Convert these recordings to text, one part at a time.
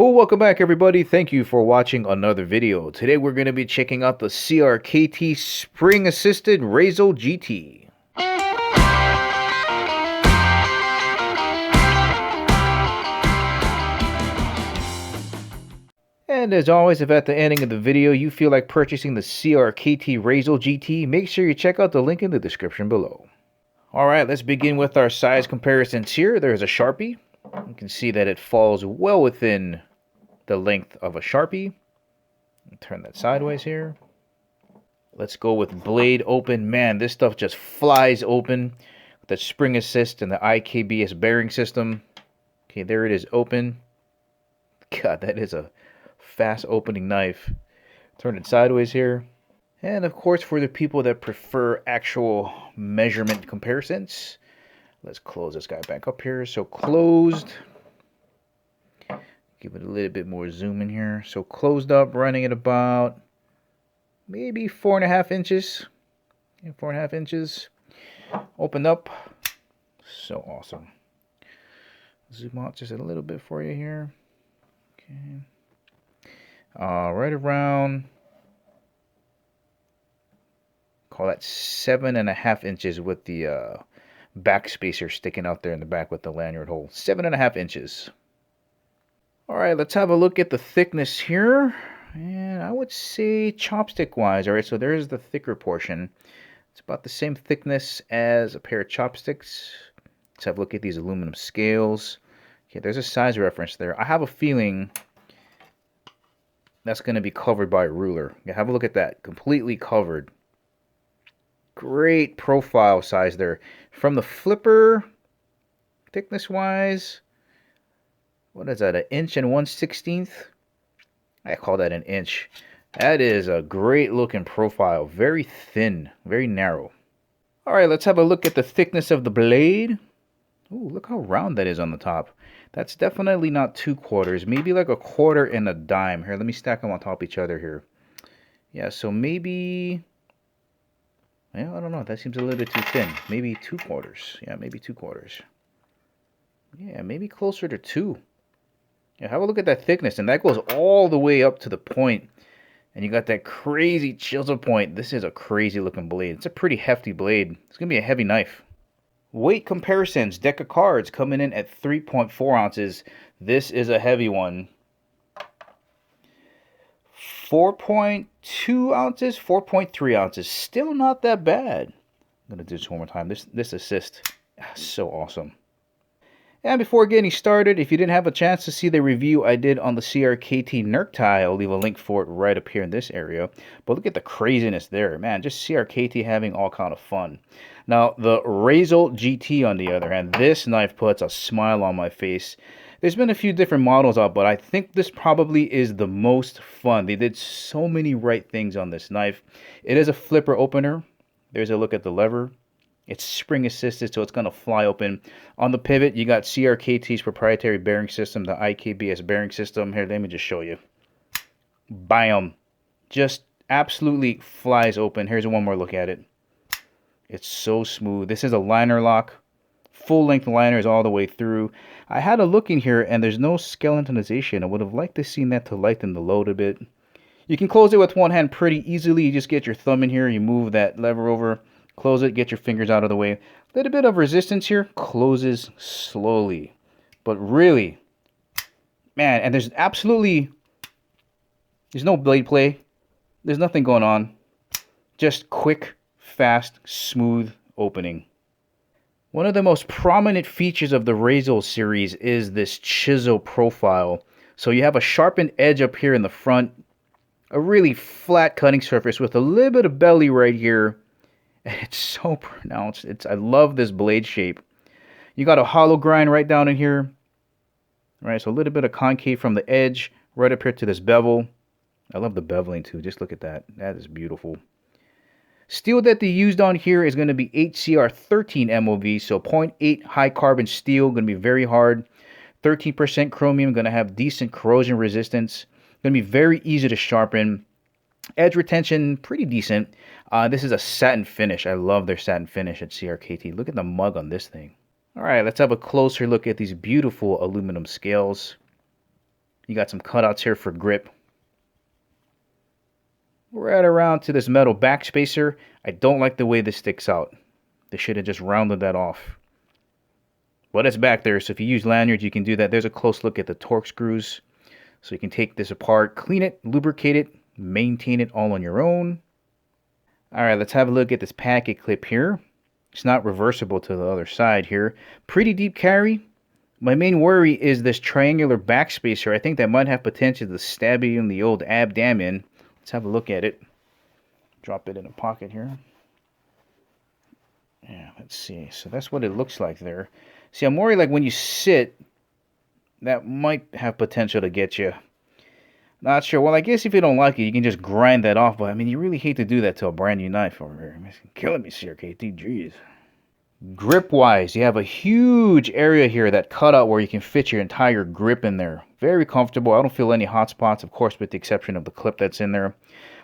Oh, welcome back everybody. Thank you for watching another video. Today we're going to be checking out the Crkt Spring Assisted Razel GT. And as always, if at the ending of the video you feel like purchasing the Crkt Razel GT, make sure you check out the link in the description below. Alright, let's begin with our size comparisons here. There's a Sharpie. You can see that it falls well within the length of a Sharpie. Turn that sideways here. Let's go with blade open. Man, this stuff just flies open. The spring assist and the IKBS bearing system. Okay, there it is open. God, that is a fast opening knife. Turn it sideways here. And of course, for the people that prefer actual measurement comparisons, let's close this guy back up here. So closed. Give it a little bit more zoom in here. So closed up, running at about maybe 4.5 inches. 4.5 inches. Opened up. So awesome. Zoom out just a little bit for you here. Okay. Right around, call that 7.5 inches with the back spacer sticking out there in the back with the lanyard hole. 7.5 inches. Alright, let's have a look at the thickness here. And I would say chopstick wise, alright, so there's the thicker portion. It's about the same thickness as a pair of chopsticks. Let's have a look at these aluminum scales. Okay, there's a size reference there. I have a feeling that's going to be covered by a ruler. Yeah, have a look at that. Completely covered. Great profile size there. From the flipper, thickness wise, what is that, 1/1/16? I call that an inch. That is a great looking profile. Very thin, very narrow. Alright, let's have a look at the thickness of the blade. Ooh, look how round that is on the top. That's definitely not 2/4. Maybe like 1/4 and a dime. Here, let me stack them on top of each other here. Yeah, so maybe, well, I don't know. That seems a little bit too thin. Maybe 2/4. Yeah, maybe 2/4. Yeah, maybe closer to 2. Yeah, have a look at that thickness. And that goes all the way up to the point. And you got that crazy chisel point. This is a crazy looking blade. It's a pretty hefty blade. It's going to be a heavy knife. Weight comparisons, deck of cards coming in at 3.4 ounces. This is a heavy one. 4.2 ounces, 4.3 ounces. Still not that bad. I'm going to do this one more time. This assist, so awesome. And before getting started, if you didn't have a chance to see the review I did on the Crkt Crkt, I'll leave a link for it right up here in this area. But look at the craziness there. Man, just Crkt having all kind of fun. Now, the Razel GT, on the other hand, this knife puts a smile on my face. There's been a few different models out, but I think this probably is the most fun. They did so many right things on this knife. It is a flipper opener. There's a look at the lever. It's spring assisted, so it's going to fly open. On the pivot, you got Crkt's proprietary bearing system, the IKBS bearing system. Here, let me just show you. Bam. Just absolutely flies open. Here's one more look at it. It's so smooth. This is a liner lock. Full-length liners all the way through. I had a look in here, and there's no skeletonization. I would have liked to see that to lighten the load a bit. You can close it with one hand pretty easily. You just get your thumb in here. You move that lever over. Close it, get your fingers out of the way. A little bit of resistance here. Closes slowly. But really, man, and there's no blade play. There's nothing going on. Just quick, fast, smooth opening. One of the most prominent features of the Razel series is this chisel profile. So you have a sharpened edge up here in the front. A really flat cutting surface with a little bit of belly right here. It's so pronounced. I love this blade shape. You got a hollow grind right down in here. Right, so a little bit of concave from the edge right up here to this bevel. I love the beveling too. Just look at that. That is beautiful. Steel that they used on here is going to be HCR 13 MOV, so 0.8 high carbon steel. Going to be very hard. 13% chromium. Going to have decent corrosion resistance. Going to be very easy to sharpen. Edge retention, pretty decent. This is a satin finish. I love their satin finish at Crkt. Look at the mug on this thing. All right, let's have a closer look at these beautiful aluminum scales. You got some cutouts here for grip. Right around to this metal backspacer. I don't like the way this sticks out. They should have just rounded that off. But it's back there, so if you use lanyards, you can do that. There's a close look at the torque screws. So you can take this apart, clean it, lubricate it, maintain it all on your own. Alright, let's have a look at this packet clip here. It's not reversible to the other side here. Pretty deep carry. My main worry is this triangular backspacer. I think that might have potential to stab you in the old abdomen. Let's have a look at it. Drop it in a pocket here. Yeah, let's see. So that's what it looks like there. See, I'm worried like when you sit, that might have potential to get you. Not sure. Well, I guess if you don't like it, you can just grind that off. But, I mean, you really hate to do that to a brand new knife over here. It's killing me, CRKT. Jeez. Grip-wise, you have a huge area here, that cutout where you can fit your entire grip in there. Very comfortable. I don't feel any hot spots, of course, with the exception of the clip that's in there.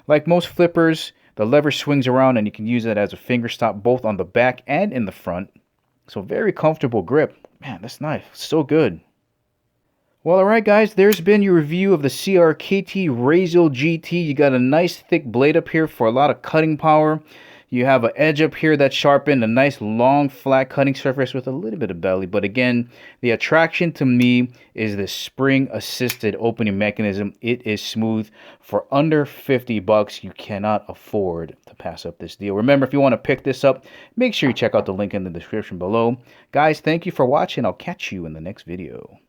Like most flippers, the lever swings around and you can use it as a finger stop both on the back and in the front. So very comfortable grip. Man, this knife is so good. Well, alright guys, there's been your review of the Crkt Razel GT. You got a nice thick blade up here for a lot of cutting power. You have an edge up here that's sharpened, a nice long flat cutting surface with a little bit of belly. But again, the attraction to me is the spring assisted opening mechanism. It is smooth. For under 50 bucks, you cannot afford to pass up this deal. Remember, if you want to pick this up, make sure you check out the link in the description below. Guys, thank you for watching. I'll catch you in the next video.